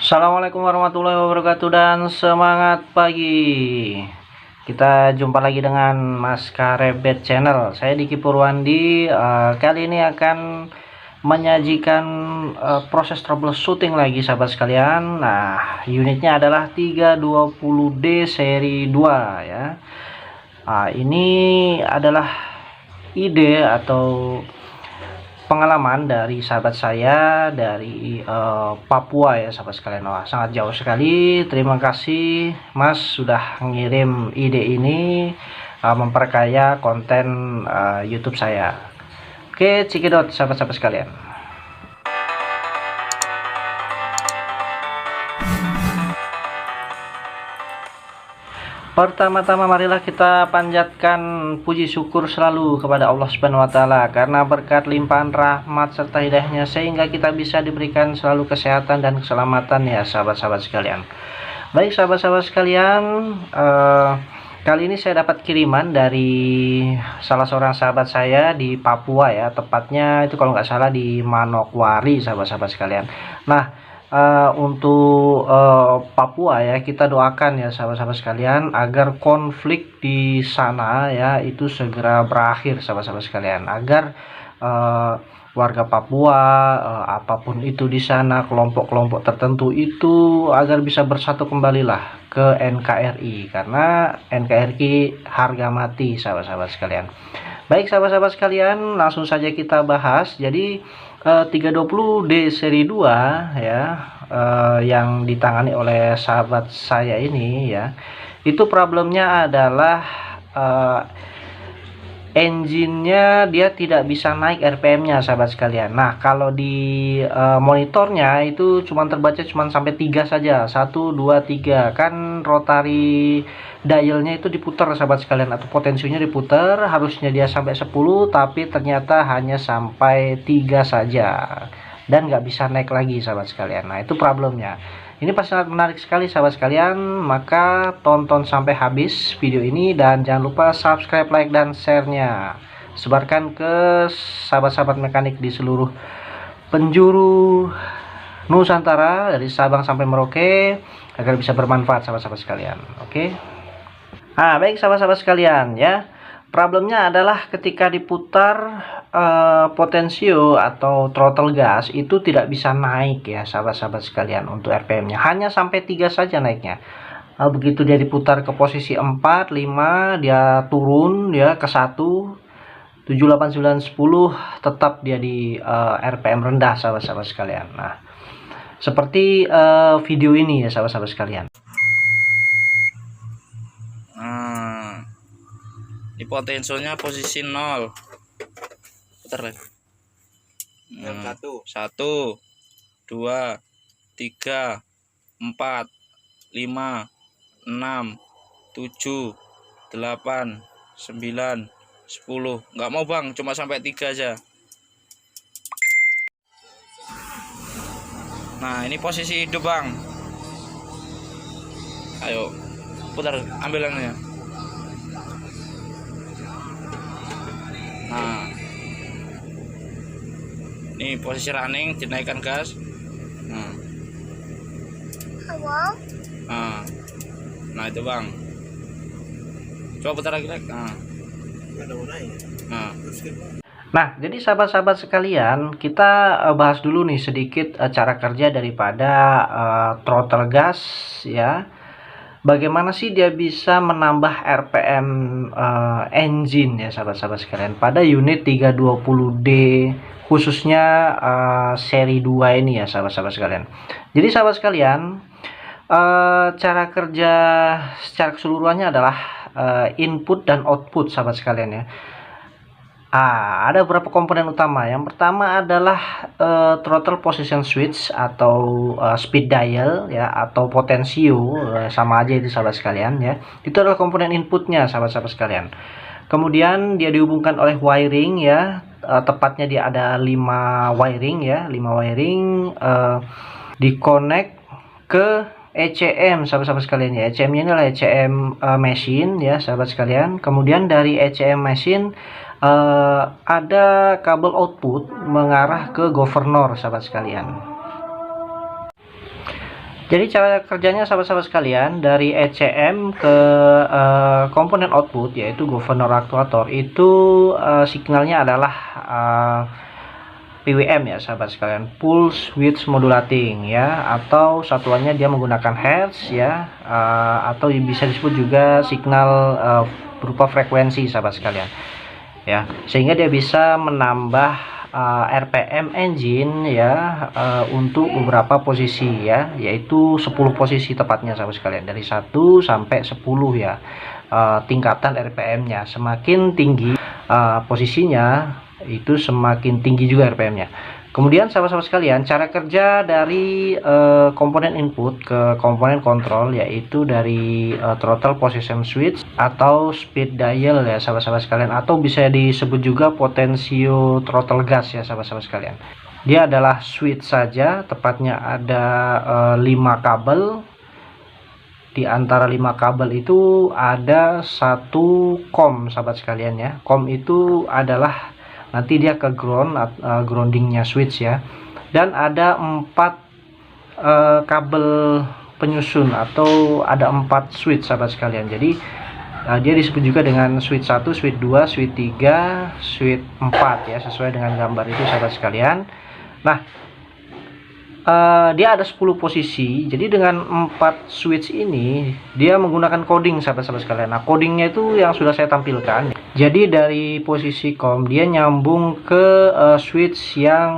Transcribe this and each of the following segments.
Assalamualaikum warahmatullahi wabarakatuh dan semangat pagi. Kita jumpa lagi dengan Mas Karebet Channel. Saya Diki Purwandi. Kali ini akan menyajikan proses troubleshooting lagi sahabat sekalian. Nah, unitnya adalah 320D seri 2 ya. Ini adalah ide atau pengalaman dari sahabat saya dari Papua ya sahabat sekalian. Wah, sangat jauh sekali. Terima kasih Mas sudah ngirim ide ini, memperkaya konten YouTube saya. Oke, cekidot sahabat-sahabat sekalian. Pertama-tama marilah kita panjatkan puji syukur selalu kepada Allah Subhanahu wa taala karena berkat limpahan rahmat serta hidayahnya sehingga kita bisa diberikan selalu kesehatan dan keselamatan ya sahabat-sahabat sekalian. Baik sahabat-sahabat sekalian, kali ini saya dapat kiriman dari salah seorang sahabat saya di Papua ya, tepatnya itu kalau nggak salah di Manokwari sahabat-sahabat sekalian. Nah, untuk Papua ya, kita doakan ya sahabat-sahabat sekalian agar konflik di sana ya itu segera berakhir sahabat-sahabat sekalian, agar warga Papua apapun itu di sana, kelompok-kelompok tertentu itu agar bisa bersatu kembalilah ke NKRI, karena NKRI harga mati sahabat-sahabat sekalian. Baik sahabat-sahabat sekalian, langsung saja kita bahas. Jadi 320D seri 2 ya, yang ditangani oleh sahabat saya ini ya, itu problemnya adalah engine-nya dia tidak bisa naik RPM-nya sahabat sekalian. Nah, kalau di monitornya itu cuma terbaca cuma sampai 3 saja. 1 2 3 kan rotary dialnya itu diputar sahabat sekalian, atau potensinya diputar, harusnya dia sampai 10 tapi ternyata hanya sampai 3 saja dan nggak bisa naik lagi sahabat sekalian. Nah, itu problemnya. Ini pasti sangat menarik sekali sahabat sekalian, maka tonton sampai habis video ini dan jangan lupa subscribe, like, dan share-nya. Sebarkan ke sahabat-sahabat mekanik di seluruh penjuru Nusantara dari Sabang sampai Merauke agar bisa bermanfaat sahabat-sahabat sekalian. Oke. Baik sahabat-sahabat sekalian ya. Problemnya adalah ketika diputar potensio atau throttle gas itu tidak bisa naik ya sahabat-sahabat sekalian untuk RPM-nya. Hanya sampai 3 saja naiknya. Begitu dia diputar ke posisi 4, 5, dia turun ya ke 1, 7, 8, 9, 10 tetap dia di RPM rendah sahabat-sahabat sekalian. Nah, seperti video ini ya sahabat-sahabat sekalian. Ini potensionya posisi 0. Putar lagi. 1 2 3 4 5 6 7 8 9 10. Nggak mau bang, cuma sampai 3 aja. Nah, ini posisi hidup bang. Ayo putar, ambil yang. Nah, ini posisi running, dinaikkan gas. Nah itu bang, coba putar lagi. Nah, jadi sahabat-sahabat sekalian, kita bahas dulu nih sedikit cara kerja daripada throttle gas ya. Bagaimana sih dia bisa menambah RPM engine ya sahabat-sahabat sekalian pada unit 320D khususnya seri 2 ini ya sahabat-sahabat sekalian. Jadi sahabat sekalian, cara kerja secara keseluruhannya adalah input dan output sahabat sekalian ya. Ada beberapa komponen utama. Yang pertama adalah throttle position switch atau speed dial ya, atau potensio, sama aja itu sahabat sekalian ya. Itu adalah komponen inputnya sahabat-sahabat sekalian. Kemudian dia dihubungkan oleh wiring ya, tepatnya dia ada 5 wiring ya, 5 wiring dikonek ke ECM sahabat-sahabat sekalian ya. ECM-nya ini adalah ECM machine ya sahabat sekalian. Kemudian dari ECM machine ada kabel output mengarah ke governor sahabat sekalian. Jadi cara kerjanya sahabat-sahabat sekalian, dari ECM ke komponen output yaitu governor actuator itu signalnya adalah PWM ya sahabat sekalian, pulse width modulating ya, atau satuannya dia menggunakan hertz ya, atau bisa disebut juga signal berupa frekuensi sahabat sekalian ya, sehingga dia bisa menambah RPM engine ya untuk beberapa posisi ya, yaitu 10 posisi tepatnya sahabat sekalian, dari 1 sampai 10 ya tingkatan RPM-nya. Semakin tinggi posisinya itu semakin tinggi juga RPM-nya. Kemudian sahabat-sahabat sekalian, cara kerja dari komponen input ke komponen kontrol yaitu dari throttle position switch atau speed dial ya sahabat-sahabat sekalian, atau bisa disebut juga potensio throttle gas ya sahabat-sahabat sekalian. Dia adalah switch saja, tepatnya ada 5 kabel. Di antara 5 kabel itu ada 1 COM sahabat sekalian ya. COM itu adalah nanti dia ke groundingnya switch ya, dan ada 4 kabel penyusun atau ada 4 switch sahabat sekalian. Jadi dia disebut juga dengan switch 1, switch 2, switch 3, switch 4 ya, sesuai dengan gambar itu sahabat sekalian. Nah, dia ada 10 posisi. Jadi dengan 4 switch ini dia menggunakan coding sahabat-sahabat sekalian. Nah, codingnya itu yang sudah saya tampilkan. Jadi dari posisi COM dia nyambung ke switch yang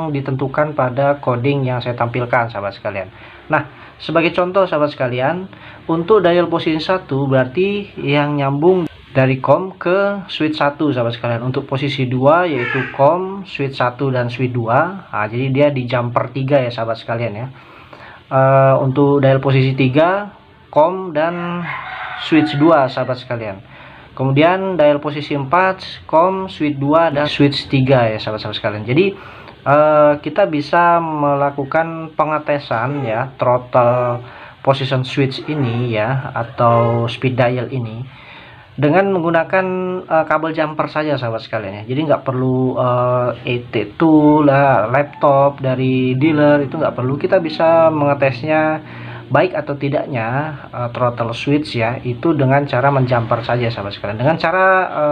ditentukan pada coding yang saya tampilkan sahabat sekalian. Nah, sebagai contoh sahabat sekalian, untuk dial posisi 1 berarti yang nyambung dari COM ke switch 1 sahabat sekalian. Untuk posisi 2 yaitu COM, switch 1 dan switch 2. Nah, jadi dia di jumper 3 ya sahabat sekalian ya. Untuk dial posisi 3 COM dan switch 2 sahabat sekalian. Kemudian dial posisi 4 COM, switch 2 dan switch 3 ya sahabat-sahabat sekalian. Jadi kita bisa melakukan pengetesan ya throttle position switch ini ya, atau speed dial ini dengan menggunakan kabel jumper saja sahabat sekalian ya. Jadi nggak perlu ET tool lah, laptop dari dealer, itu nggak perlu. Kita bisa mengetesnya baik atau tidaknya throttle switch ya, itu dengan cara menjumper saja sahabat sekalian, dengan cara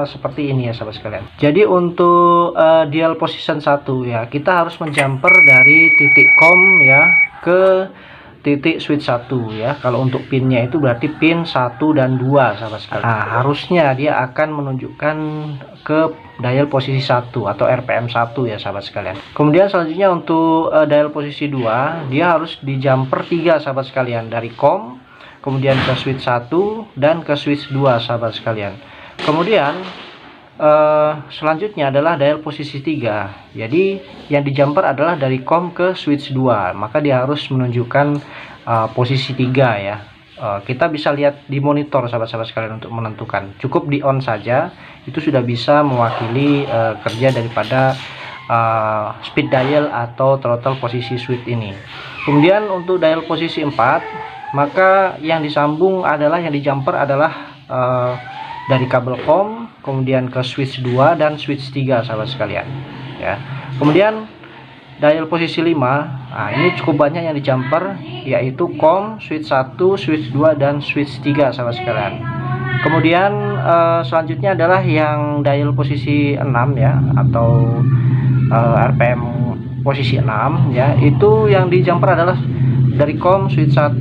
seperti ini ya sahabat sekalian. Jadi untuk dial position 1 ya, kita harus menjumper dari titik COM ya ke titik switch 1 ya. Kalau untuk pinnya itu berarti pin 1 dan 2 sahabat sekalian. Nah, harusnya dia akan menunjukkan ke dial posisi 1 atau RPM 1 ya sahabat sekalian. Kemudian selanjutnya untuk dial posisi 2 dia harus di jumper 3 sahabat sekalian, dari COM kemudian ke switch 1 dan ke switch 2 sahabat sekalian. Kemudian selanjutnya adalah dial posisi 3. Jadi yang di jumper adalah dari COM ke switch 2, maka dia harus menunjukkan posisi 3 ya. Kita bisa lihat di monitor sahabat-sahabat sekalian untuk menentukan. Cukup di on saja, itu sudah bisa mewakili kerja daripada speed dial atau throttle posisi switch ini. Kemudian untuk dial posisi 4, maka yang disambung adalah, yang di jumper adalah dari kabel COM kemudian ke switch 2 dan switch 3 sahabat sekalian ya. Kemudian dial posisi 5, nah ini cukup banyak yang di jumper, yaitu COM, switch 1, switch 2 dan switch 3 sahabat sekalian. Kemudian selanjutnya adalah yang dial posisi 6 ya, atau RPM posisi 6 ya, itu yang di jumper adalah dari COM, switch 1,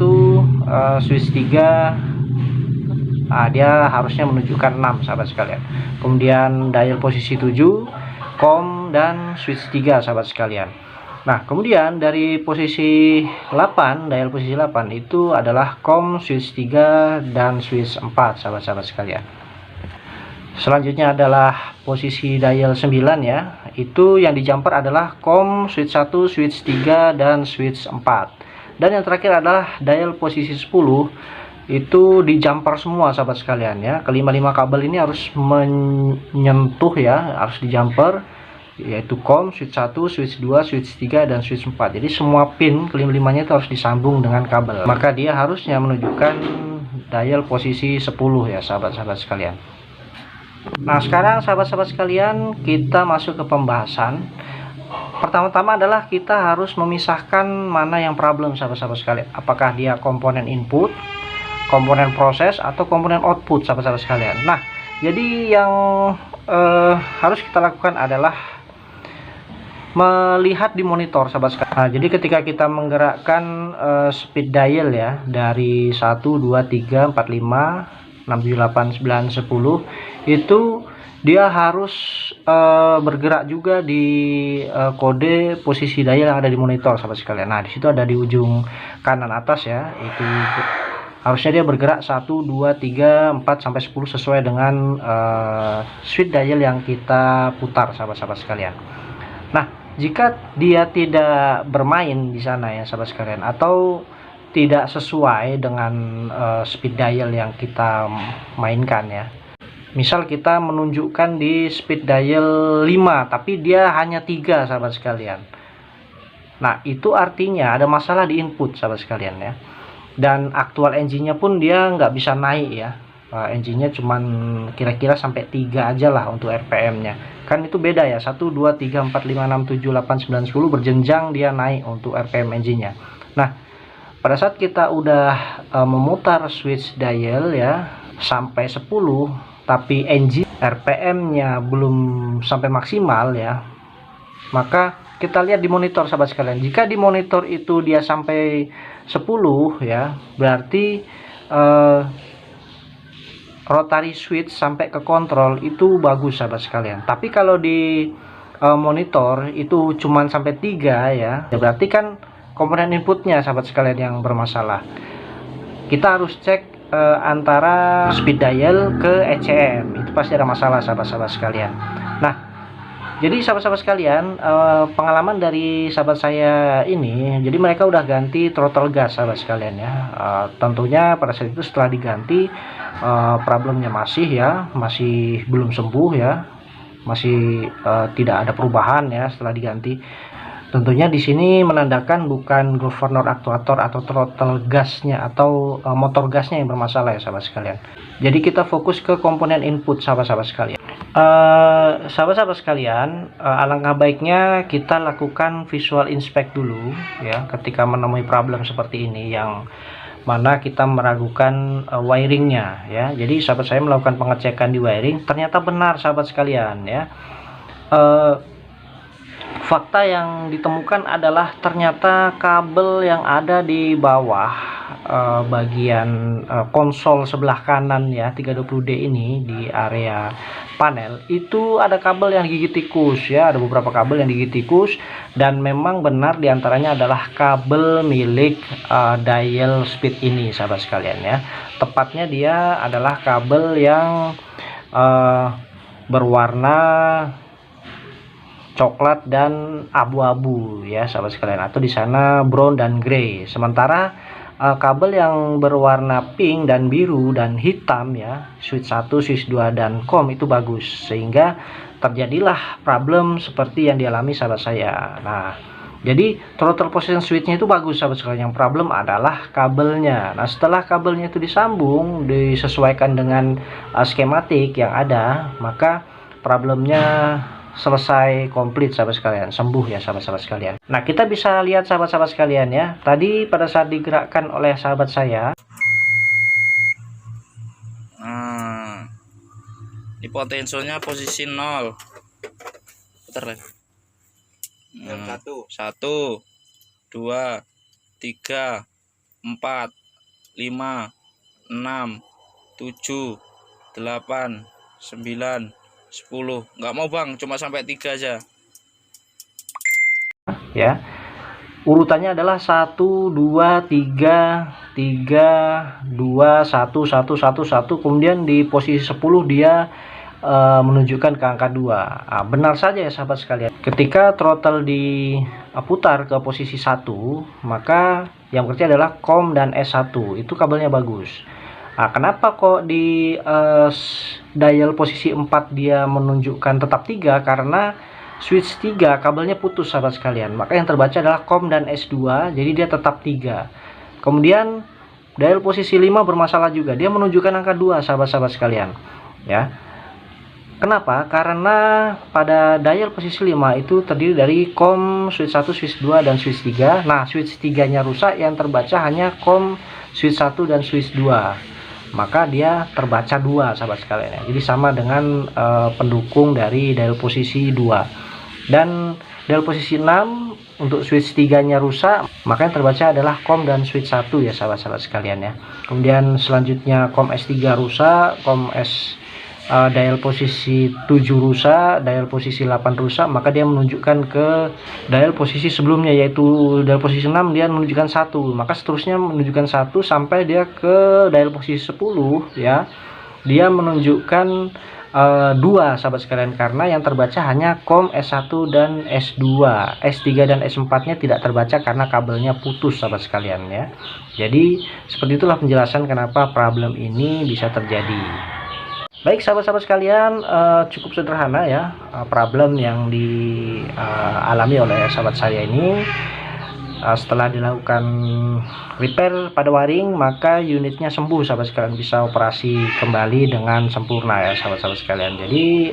switch 3. Nah, dia harusnya menunjukkan 6 sahabat sekalian. Kemudian dial posisi 7 COM dan switch 3 sahabat sekalian. Nah, kemudian dari posisi 8, dial posisi 8 itu adalah COM, switch 3 dan switch 4 sahabat-sahabat sekalian. Selanjutnya adalah posisi dial 9 ya. Itu yang di jumper adalah COM, switch 1, switch 3 dan switch 4. Dan yang terakhir adalah dial posisi 10, itu di jumper semua sahabat sekalian ya. Kelima-lima kabel ini harus menyentuh ya, harus di jumper, yaitu COM, switch 1, switch 2, switch 3 dan switch 4. Jadi semua pin kelima-limanya itu harus disambung dengan kabel, maka dia harusnya menunjukkan dial posisi 10 ya sahabat-sahabat sekalian. Nah, sekarang sahabat-sahabat sekalian kita masuk ke pembahasan Pertama-tama adalah kita harus memisahkan mana yang problem sahabat-sahabat sekalian. Apakah dia komponen input, komponen proses, atau komponen output sahabat-sahabat sekalian. Nah, jadi yang harus kita lakukan adalah melihat di monitor sahabat sekalian. Nah, jadi ketika kita menggerakkan speed dial ya dari 1, 2, 3, 4, 5, 6, 7, 8, 9, 10 itu dia harus bergerak juga di kode posisi dial yang ada di monitor sahabat sekalian. Nah, di situ ada di ujung kanan atas ya, itu harusnya dia bergerak 1, 2, 3, 4 sampai 10 sesuai dengan speed dial yang kita putar sahabat-sahabat sekalian. Nah, jika dia tidak bermain di sana ya sahabat sekalian, atau tidak sesuai dengan speed dial yang kita mainkan ya. Misal kita menunjukkan di speed dial 5 tapi dia hanya 3 sahabat sekalian. Nah, itu artinya ada masalah di input sahabat sekalian ya. Dan aktual engine-nya pun dia nggak bisa naik ya. Engine-nya cuman kira-kira sampai 3 aja lah untuk RPM-nya. Kan itu beda ya, 1, 2, 3, 4, 5, 6, 7, 8, 9, 10 berjenjang dia naik untuk RPM engine-nya. Nah, pada saat kita udah memutar switch dial ya sampai 10 tapi engine RPM-nya belum sampai maksimal ya, maka kita lihat di monitor sahabat sekalian. Jika di monitor itu dia sampai 10 ya, berarti rotary switch sampai ke kontrol itu bagus sahabat sekalian. Tapi kalau di monitor itu cuman sampai 3 ya, berarti kan komponen inputnya sahabat sekalian yang bermasalah. Kita harus cek antara speed dial ke ECM, itu pasti ada masalah sahabat-sahabat sekalian. Nah, jadi sahabat-sahabat sekalian, pengalaman dari sahabat saya ini, jadi mereka udah ganti throttle gas sahabat sekalian ya. Tentunya pada saat itu setelah diganti problemnya masih belum sembuh ya, masih tidak ada perubahan ya setelah diganti. Tentunya di sini menandakan bukan governor aktuator atau throttle gasnya atau motor gasnya yang bermasalah ya sahabat sekalian. Jadi kita fokus ke komponen input sahabat-sahabat sekalian. Sahabat-sahabat sekalian, alangkah baiknya kita lakukan visual inspect dulu ya ketika menemui problem seperti ini yang mana kita meragukan wiringnya ya. Jadi sahabat saya melakukan pengecekan di wiring, ternyata benar sahabat sekalian ya. Fakta yang ditemukan adalah ternyata kabel yang ada di bawah bagian konsol sebelah kanan ya 320D ini di area panel itu ada kabel yang digigit tikus ya, ada beberapa kabel yang digigit tikus, dan memang benar diantaranya adalah kabel milik dial speed ini sahabat sekalian ya. Tepatnya dia adalah kabel yang berwarna coklat dan abu-abu ya sahabat sekalian, atau di sana brown dan grey. Sementara kabel yang berwarna pink dan biru dan hitam ya, switch 1, switch 2 dan COM itu bagus, sehingga terjadilah problem seperti yang dialami sahabat saya. Nah, jadi throttle position switchnya itu bagus sahabat sekalian, yang problem adalah kabelnya. Nah, setelah kabelnya itu disambung disesuaikan dengan skematik yang ada, maka problemnya selesai komplit sahabat sekalian, sembuh ya sahabat-sahabat sekalian. Nah, kita bisa lihat sahabat-sahabat sekalian ya, tadi pada saat digerakkan oleh sahabat saya, ini potensionya posisi 0. Putar lagi. 1, 2, 3, 4, 5, 6, 7, 8, 9, 10. Nggak mau bang, cuma sampai 3 aja ya. Urutannya adalah 1, 2, 3, 3, 2, 1, 1, 1, 1. Kemudian di posisi 10 dia menunjukkan ke angka 2. Nah, benar saja ya sahabat sekalian, ketika throttle diputar ke posisi 1, maka yang bekerja adalah COM dan S1, itu kabelnya bagus. Nah, kenapa kok di dial posisi 4 dia menunjukkan tetap 3? Karena switch 3 kabelnya putus sahabat sekalian, maka yang terbaca adalah COM dan S2, jadi dia tetap 3. Kemudian dial posisi 5 bermasalah juga, dia menunjukkan angka 2 sahabat-sahabat sekalian ya. Kenapa? Karena pada dial posisi 5 itu terdiri dari COM switch 1, switch 2, dan switch 3. Nah, switch 3-nya rusak, yang terbaca hanya COM switch 1 dan switch 2. Maka dia terbaca 2, sahabat sekalian ya. Jadi sama dengan pendukung dari dial posisi 2. Dan dial posisi 6 untuk switch 3-nya rusak, maka yang terbaca adalah COM dan switch 1 ya, sahabat-sahabat sekalian ya. Kemudian selanjutnya COM S3 rusak, COM dial posisi 7 rusak, dial posisi 8 rusak, maka dia menunjukkan ke dial posisi sebelumnya, yaitu dial posisi 6 dia menunjukkan 1, maka seterusnya menunjukkan 1 sampai dia ke dial posisi 10 ya, dia menunjukkan 2, sahabat sekalian, karena yang terbaca hanya COM S1 dan S2. S3 dan S4 nya tidak terbaca karena kabelnya putus, sahabat sekalian ya. Jadi seperti itulah penjelasan kenapa problem ini bisa terjadi. Baik sahabat-sahabat sekalian, cukup sederhana ya problem yang dialami oleh sahabat saya ini. Setelah dilakukan repair pada wiring, maka unitnya sembuh, sahabat sekalian, bisa operasi kembali dengan sempurna ya, sahabat-sahabat sekalian. Jadi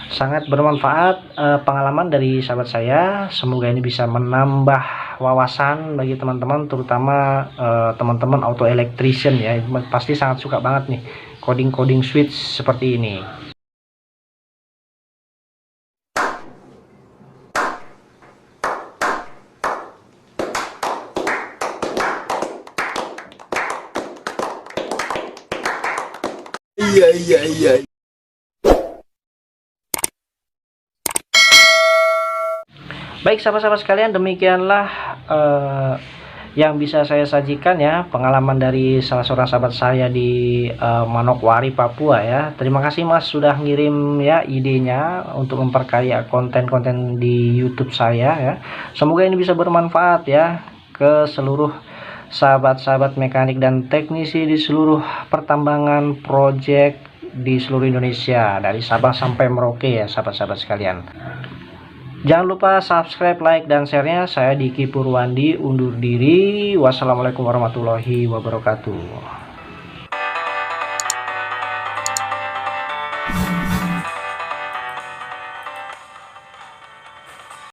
sangat bermanfaat pengalaman dari sahabat saya. Semoga ini bisa menambah wawasan bagi teman-teman, terutama teman-teman auto electrician ya. Pasti sangat suka banget nih coding switch seperti ini. Iya. Baik sahabat-sahabat sekalian, demikianlah yang bisa saya sajikan ya, pengalaman dari salah seorang sahabat saya di Manokwari, Papua ya. Terima kasih Mas sudah ngirim ya idenya untuk memperkaya konten-konten di YouTube saya ya. Semoga ini bisa bermanfaat ya ke seluruh sahabat-sahabat mekanik dan teknisi di seluruh pertambangan project di seluruh Indonesia, dari Sabang sampai Merauke ya, sahabat-sahabat sekalian. Jangan lupa subscribe, like, dan share-nya. Saya Diki Purwandi undur diri. Wassalamualaikum warahmatullahi wabarakatuh.